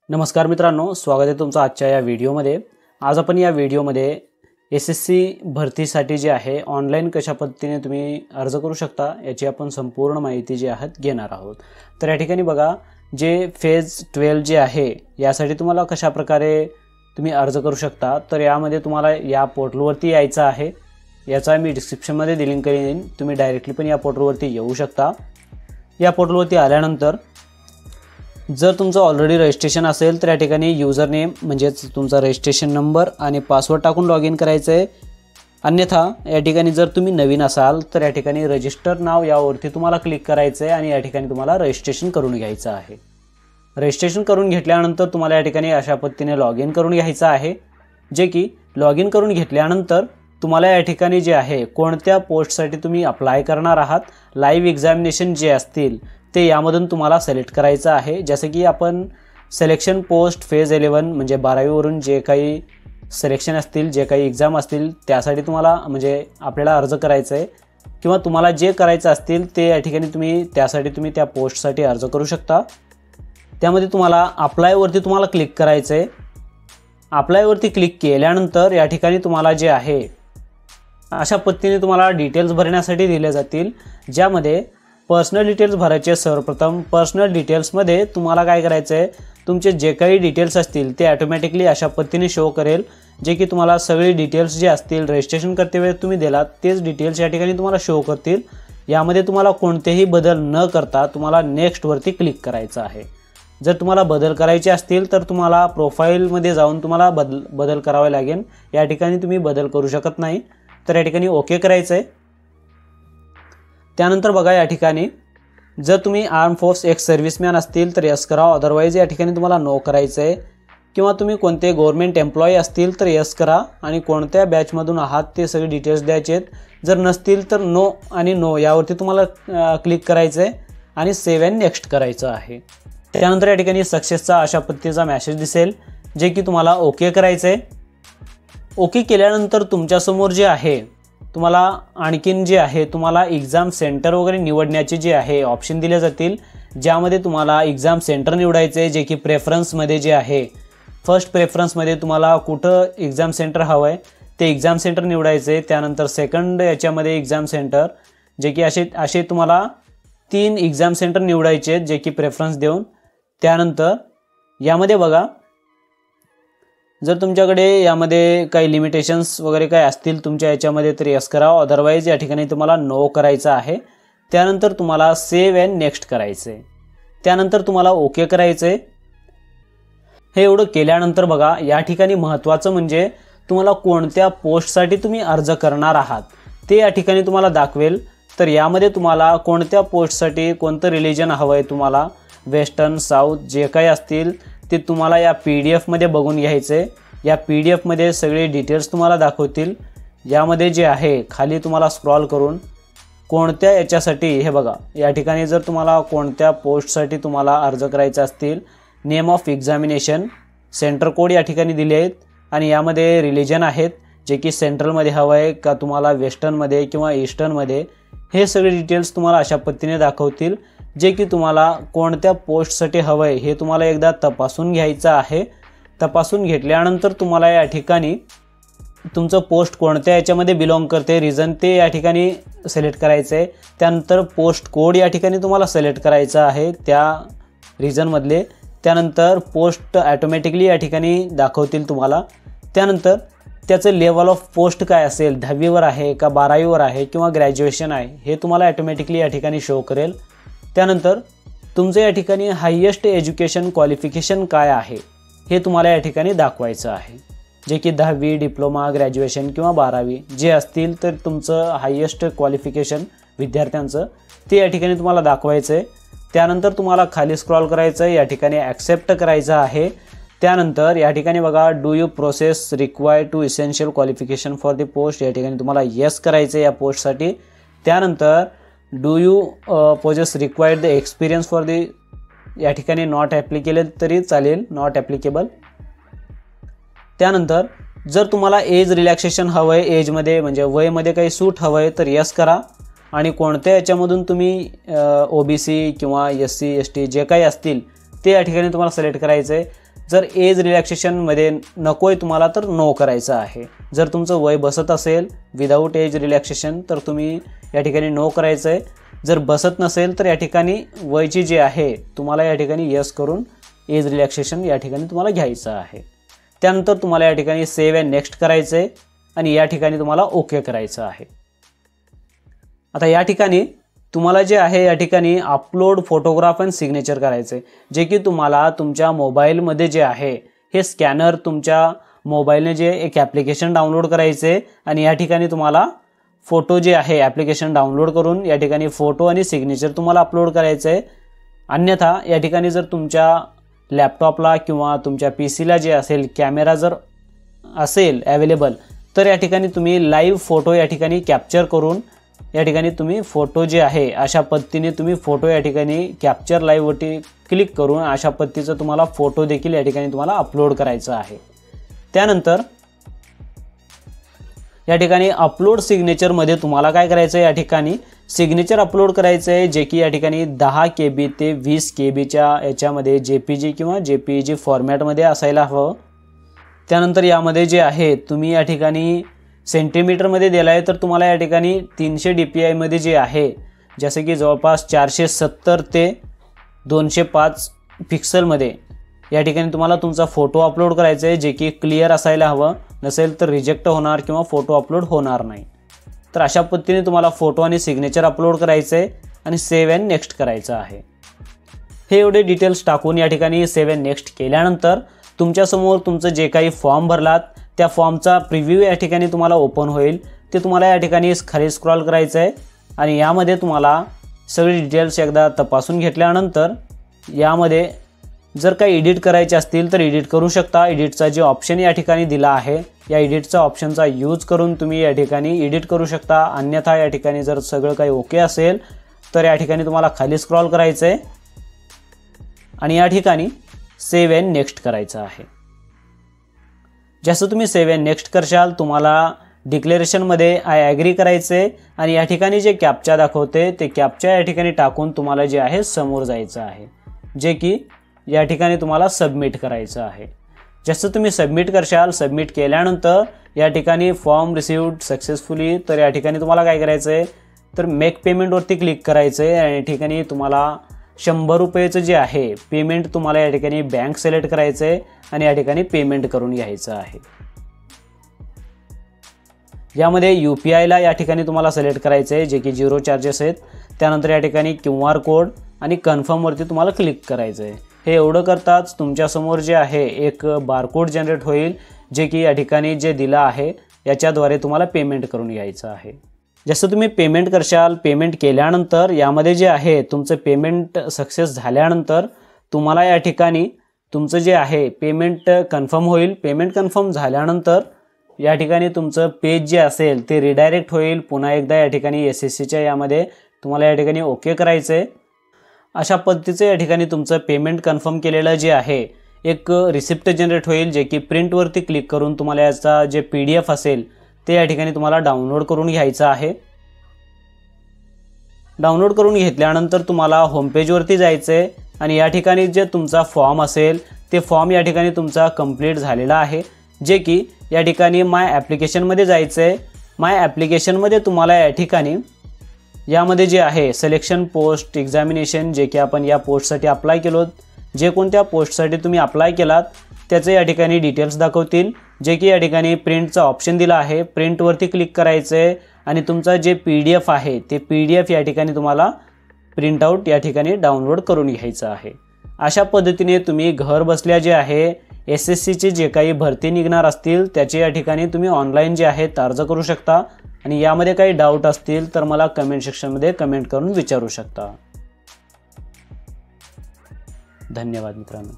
नमस्कार मित्रांनो, स्वागत आहे तुमचं आजच्या या व्हिडिओमध्ये। आज आपण या व्हिडिओमध्ये एसएससी भरतीसाठी जे आहे ऑनलाइन कशा पद्धतीने तुम्ही अर्ज करू शकता याची आपण संपूर्ण माहिती जी आहे घेणार आहोत। तर या ठिकाणी बघा, जे फेज 12 जे आहे यासाठी तुम्हाला कशा प्रकारे तुम्ही अर्ज करू शकता, तर यामध्ये तुम्हाला या पोर्टलवरती यायचं आहे। याचा मी डिस्क्रिप्शनमध्ये लिंक करेन, तुम्ही डायरेक्टली पण या पोर्टलवरती येऊ शकता। या पोर्टलवरती आल्यानंतर जर तुमचं ऑलरेडी रजिस्ट्रेशन असेल तर या ठिकाणी यूजर नेम म्हणजेच तुमचा रजिस्ट्रेशन नंबर आणि पासवर्ड टाकून लॉग इन करायचं आहे। अन्यथा या ठिकाणी जर तुम्ही नवीन असाल तर या ठिकाणी रजिस्टर नाव यावरती तुम्हाला क्लिक करायचं आहे आणि या ठिकाणी तुम्हाला रजिस्ट्रेशन करून घ्यायचं आहे। रजिस्ट्रेशन करून घेतल्यानंतर तुम्हाला या ठिकाणी अशा पद्धतीने लॉग इन करून घ्यायचं आहे, जे की लॉग इन करून घेतल्यानंतर तुम्हाला या ठिकाणी जे आहे कोणत्या पोस्टसाठी तुम्ही अप्लाय करणार आहात, लाईव्ह एक्झामिनेशन जे असतील ते यामधून तुम्हाला सिलेक्ट करायचं आहे। जसे की आपण सिलेक्शन पोस्ट फेज 11 म्हणजे 12वी वरून जे काही सिलेक्शन असतील, जे काही एग्जाम असतील त्यासाठी तुम्हाला म्हणजे आपल्याला अर्ज करायचा आहे किंवा तुम्हाला जे करायचं असतील ते या ठिकाणी तुम्ही त्या पोस्टसाठी अर्ज करू शकता। त्यामध्ये तुम्हाला अप्लायवरती तुम्हाला क्लिक करायचं आहे। अप्लायवरती क्लिक केल्यानंतर या ठिकाणी तुम्हाला जे आहे अशा पद्धतीने तुम्हाला डिटेल्स भरण्यासाठी दिले जातील, ज्यामध्ये पर्सनल डिटेल्स भरायचे। सर्वप्रथम पर्सनल डिटेल्समध्ये तुम्हाला काय करायचं आहे, तुमचे जे काही डिटेल्स असतील ते ऑटोमॅटिकली अशा पद्धतीने शो करेल, जे की तुम्हाला सगळे डिटेल्स जे असतील रजिस्ट्रेशन करते वेळी तुम्ही दिलात तेच डिटेल्स या ठिकाणी तुम्हाला शो करतील। यामध्ये तुम्हाला कोणतेही बदल न करता तुम्हाला नेक्स्टवरती क्लिक करायचं आहे। जर तुम्हाला बदल करायचे असतील तर तुम्हाला प्रोफाईलमध्ये जाऊन तुम्हाला बदल करावे लागेल। या ठिकाणी तुम्ही बदल करू शकत नाही, तर या ठिकाणी ओके करायचं आहे। त्यानंतर बघा, या ठिकाणी जर तुम्ही आर्म फोर्स एक्स सर्व्हिसमॅन असतील तर यस करा, अदरवाईज या ठिकाणी तुम्हाला नो करायचं आहे। किंवा तुम्ही कोणते गव्हर्नमेंट एम्प्लॉई असतील तर यस करा आणि कोणत्या बॅचमधून आहात ते सगळे डिटेल्स द्यायचे आहेत। जर नसतील तर नो आणि नो यावरती तुम्हाला क्लिक करायचं आहे आणि सेव्ह अँड नेक्स्ट करायचं आहे। त्यानंतर या ठिकाणी सक्सेसचा अशा पद्धतीचा मेसेज दिसेल, जे की तुम्हाला ओके करायचं आहे। ओके केल्यानंतर तुमच्यासमोर जे आहे तुम्हाला आणखीन जे आहे तुम्हाला एक्झाम सेंटर वगैरे निवडण्याचे जे आहे ऑप्शन दिले जातील, ज्यामध्ये तुम्हाला एक्झाम सेंटर निवडायचे आहे, जे की प्रेफरन्समध्ये जे आहे फर्स्ट प्रेफरन्समध्ये तुम्हाला कुठं एक्झाम सेंटर हवं आहे ते एक्झाम सेंटर निवडायचं आहे। त्यानंतर सेकंड याच्यामध्ये एक्झाम सेंटर, जे की असे तुम्हाला 3 एक्झाम सेंटर निवडायचे आहेत, जे की प्रेफरन्स देऊन। त्यानंतर यामध्ये बघा, जर तुमच्याकडे यामध्ये काही लिमिटेशन्स वगैरे काय असतील तुमच्या याच्यामध्ये तर यस करा, अदरवाईज या ठिकाणी तुम्हाला नो करायचं आहे। त्यानंतर तुम्हाला सेव्ह अँड नेक्स्ट करायचं आहे। त्यानंतर तुम्हाला ओके करायचं आहे। हे एवढं केल्यानंतर बघा, या ठिकाणी महत्त्वाचं म्हणजे तुम्हाला कोणत्या पोस्टसाठी तुम्ही अर्ज करणार आहात ते या ठिकाणी तुम्हाला दाखवेल। तर यामध्ये तुम्हाला कोणत्या पोस्टसाठी कोणतं रिलिजन हवं आहे, तुम्हाला वेस्टर्न साऊथ जे काही असतील ते तुम्हाला या PDF मध्ये बघून घ्यायचं आहे। या PDF मध्ये सगळे डिटेल्स तुम्हाला दाखवतील। यामध्ये जे आहे खाली तुम्हाला स्क्रॉल करून कोणत्या याच्यासाठी हे बघा, या ठिकाणी जर तुम्हाला कोणत्या पोस्टसाठी तुम्हाला अर्ज करायचा असतील, name of examination, centre code या ठिकाणी दिले आहेत आणि यामध्ये रिलिजन आहेत, जे की सेंट्रलमध्ये हवं आहे का तुम्हाला वेस्टर्नमध्ये किंवा ईस्टर्नमध्ये, हे सगळे डिटेल्स तुम्हाला अशा पद्धतीने दाखवतील, जे की तुम्हाला कोणत्या पोस्टसाठी हवं आहे हे तुम्हाला एकदा तपासून घ्यायचं आहे। तपासून घेतल्यानंतर तुम्हाला या ठिकाणी तुमचं पोस्ट कोणत्या याच्यामध्ये बिलॉंग करते, रिजन ते या ठिकाणी सिलेक्ट करायचं आहे। त्यानंतर पोस्ट कोड या ठिकाणी तुम्हाला सिलेक्ट करायचा आहे त्या रिजनमधले। त्यानंतर पोस्ट ऑटोमॅटिकली या ठिकाणी दाखवतील तुम्हाला। त्यानंतर त्याचं लेवल ऑफ पोस्ट काय असेल, 10वीवर आहे का 12वीवर आहे किंवा ग्रॅज्युएशन आहे, हे तुम्हाला ऑटोमॅटिकली या ठिकाणी शो करेल। त्यानंतर तुमचं या ठिकाणी हायेस्ट एज्युकेशन क्वालिफिकेशन काय आहे हे तुम्हाला या ठिकाणी दाखवायचं आहे, जे की 10वी, डिप्लोमा, ग्रॅज्युएशन किंवा 12वी जे असतील तर तुमचं हायेस्ट क्वालिफिकेशन विद्यार्थ्यांचं ते या ठिकाणी तुम्हाला दाखवायचं आहे। त्यानंतर तुम्हाला खाली स्क्रॉल करायचं आहे, या ठिकाणी ॲक्सेप्ट करायचं आहे। त्यानंतर या ठिकाणी बघा, do you process required to essential qualification for the post, या ठिकाणी तुम्हाला येस करायचं आहे या पोस्टसाठी। त्यानंतर do you possess required the experience for the, या ठिकाणी नॉट ॲप्लिकेबल तरी चालेल, नॉट ॲप्लिकेबल। त्यानंतर जर तुम्हाला एज रिलॅक्सेशन हवं आहे, एजमध्ये म्हणजे वयमध्ये काही सूट हवं आहे तर यस करा आणि कोणत्या याच्यामधून तुम्ही OBC किंवा SC ST जे काही असतील ते या ठिकाणी तुम्हाला सिलेक्ट करायचं आहे. जर एज रिलॅक्सेशनमध्ये नको आहे तुम्हाला तर नो करायचं आहे. जर तुमचं वय बसत असेल विदाऊट एज रिलॅक्सेशन तर तुम्ही या ठिकाणी नो करायचं आहे. जर बसत नसेल तर या ठिकाणी वयची जे आहे तुम्हाला या ठिकाणी यस करून एज रिलॅक्सेशन या ठिकाणी तुम्हाला घ्यायचं आहे. त्यानंतर तुम्हाला या ठिकाणी सेव्ह अँड नेक्स्ट करायचं आहे आणि या ठिकाणी तुम्हाला ओके करायचं आहे. आता या ठिकाणी तुम्हाला जे आहे या ठिकाणी अपलोड फोटोग्राफ अँड सिग्नेचर करायचं आहे, जे की तुम्हाला तुमच्या मोबाईलमध्ये जे आहे हे स्कॅनर तुमच्या मोबाईलने जे एक ॲप्लिकेशन डाउनलोड करायचं आहे आणि या ठिकाणी तुम्हाला फोटो जे आहे ॲप्लिकेशन डाउनलोड करून या ठिकाणी फोटो आणि सिग्नेचर तुम्हाला अपलोड करायचं आहे. अन्यथा या ठिकाणी जर तुमच्या लॅपटॉपला किंवा तुमच्या PCला जे असेल कॅमेरा जर असेल अवेलेबल तर या ठिकाणी तुम्ही लाईव्ह फोटो या ठिकाणी कॅप्चर करून या ठिकाणी तुम्ही फोटो जे आहे अशा पद्धतीने तुम्ही फोटो या ठिकाणी कॅप्चर लाईव्हवरती क्लिक करून अशा पद्धतीचं तुम्हाला फोटो देखील या ठिकाणी तुम्हाला अपलोड करायचा आहे. त्यानंतर या ठिकाणी अपलोड सिग्नेचरमध्ये तुम्हाला काय करायचं आहे, या ठिकाणी सिग्नेचर अपलोड करायचं आहे जे की या ठिकाणी 10 KB ते 20 KBच्या याच्यामध्ये JPG किंवा JPEG फॉर्मॅटमध्ये असायला हवं. त्यानंतर यामध्ये जे आहे तुम्ही या ठिकाणी सेंटीमीटरमध्ये दिला आहे तर तुम्हाला या ठिकाणी 300 DPI मध्ये जे आहे जसे की जवळपास 470 ते 205 पिक्सलमध्ये या ठिकाणी तुम्हाला तुमचा फोटो अपलोड करायचा आहे जे की क्लिअर असायला हवं. नसेल तर रिजेक्ट होणार किंवा फोटो अपलोड होणार नाही. तर अशा पद्धतीने तुम्हाला फोटो आणि सिग्नेचर अपलोड करायचं आहे आणि सेव्ह अँड नेक्स्ट करायचं आहे. हे एवढे डिटेल्स टाकून या ठिकाणी सेव्ह अँड नेक्स्ट केल्यानंतर तुमच्यासमोर तुमचं जे काही फॉर्म भरलात त्या फॉर्मचा प्रिव्ह्यू या ठिकाणी तुम्हाला ओपन होईल. ते तुम्हाला या ठिकाणी खाली स्क्रॉल करायचं आहे आणि यामध्ये तुम्हाला सगळे डिटेल्स एकदा तपासून घेतल्यानंतर यामध्ये जर काही एडिट करायचे असतील तर एडिट करू शकता. एडिटचा जे ऑप्शन या ठिकाणी दिला आहे या एडिटचा ऑप्शनचा यूज करून तुम्ही या ठिकाणी एडिट करू शकता. अन्यथा या ठिकाणी जर सगळं काही ओके असेल तर या ठिकाणी तुम्हाला खाली स्क्रॉल करायचं आहे आणि या ठिकाणी सेव्ह अँड नेक्स्ट करायचं आहे. जसं तुम्ही सेव्ह अँड नेक्स्ट करशाल तुम्हाला डिक्लेरेशनमध्ये आय ॲग्री करायचं आहे आणि या ठिकाणी जे कॅप्चा दाखवते ते कॅप्चा या ठिकाणी टाकून तुम्हाला जे आहे समोर जायचं आहे जे की या ठिकाणी तुम्हाला सबमिट करायचं आहे. जसं तुम्ही सबमिट करशाल सबमिट केल्यानंतर या ठिकाणी फॉर्म रिसिव्ड सक्सेसफुली तर या ठिकाणी तुम्हाला काय करायचं आहे तर मेक पेमेंटवरती क्लिक करायचं आहे आणि या ठिकाणी तुम्हाला 100 रुपयेचं जे आहे पेमेंट तुम्हाला या ठिकाणी बँक सिलेक्ट करायचं आहे आणि या ठिकाणी पेमेंट करून घ्यायचं आहे. यामध्ये UPIला या ठिकाणी तुम्हाला सिलेक्ट करायचं आहे जे की 0 चार्जेस आहेत. त्यानंतर या ठिकाणी QR कोड आणि कन्फर्मवरती तुम्हाला क्लिक करायचं आहे. हे एवढं करताच तुमच्यासमोर जे आहे एक बारकोड जनरेट होईल जे की या ठिकाणी जे दिलं आहे याच्याद्वारे तुम्हाला पेमेंट करून घ्यायचं आहे. जसं तुम्ही पेमेंट करशाल पेमेंट केल्यानंतर यामध्ये जे आहे तुमचं पेमेंट सक्सेस झाल्यानंतर तुम्हाला या ठिकाणी तुमचं जे आहे पेमेंट कन्फर्म होईल. पेमेंट कन्फर्म झाल्यानंतर या ठिकाणी तुमचं पेज जे असेल ते रिडायरेक्ट होईल. पुन्हा एकदा या ठिकाणी SSCच्या यामध्ये तुम्हाला या ठिकाणी ओके करायचं आहे. अशा पद्धतीचं या ठिकाणी तुमचं पेमेंट कन्फर्म केलेलं जे आहे एक रिसिप्ट जनरेट होईल जे की प्रिंटवरती क्लिक करून तुम्हाला याचा जे PDF असेल ते या ठिकाणी तुम्हाला डाउनलोड करून घ्यायचं आहे. डाउनलोड करून घेतल्यानंतर तुम्हाला होमपेजवरती जायचं आहे आणि या ठिकाणी जे तुमचा फॉर्म असेल ते फॉर्म या ठिकाणी तुमचा कंप्लीट झालेला आहे जे की या ठिकाणी माय ॲप्लिकेशनमध्ये जायचं आहे. माय ॲप्लिकेशनमध्ये तुम्हाला या ठिकाणी यामध्ये जे आहे सिलेक्शन पोस्ट एक्झामिनेशन जे की आपण या पोस्टसाठी अप्लाय केलो जे कोणत्या पोस्टसाठी तुम्ही अप्लाय केलात त्याचे या ठिकाणी डिटेल्स दाखवतील जे की या ठिकाणी प्रिंटचा ऑप्शन दिला आहे. प्रिंटवरती क्लिक करायचं आहे आणि तुमचा जे PDF आहे ते PDF या ठिकाणी तुम्हाला प्रिंटआउट या ठिकाणी डाउनलोड करून घ्यायचं आहे. अशा पद्धतीने तुम्ही घर बसल्या जे आहे SSCचे जे काही भरती निघणार असतील त्याचे या ठिकाणी तुम्ही ऑनलाईन जे आहेत अर्ज करू शकता आणि यामध्ये काही डाऊट असतील तर मला कमेंट सेक्शनमध्ये कमेंट करून विचारू शकता. धन्यवाद मित्रांनो.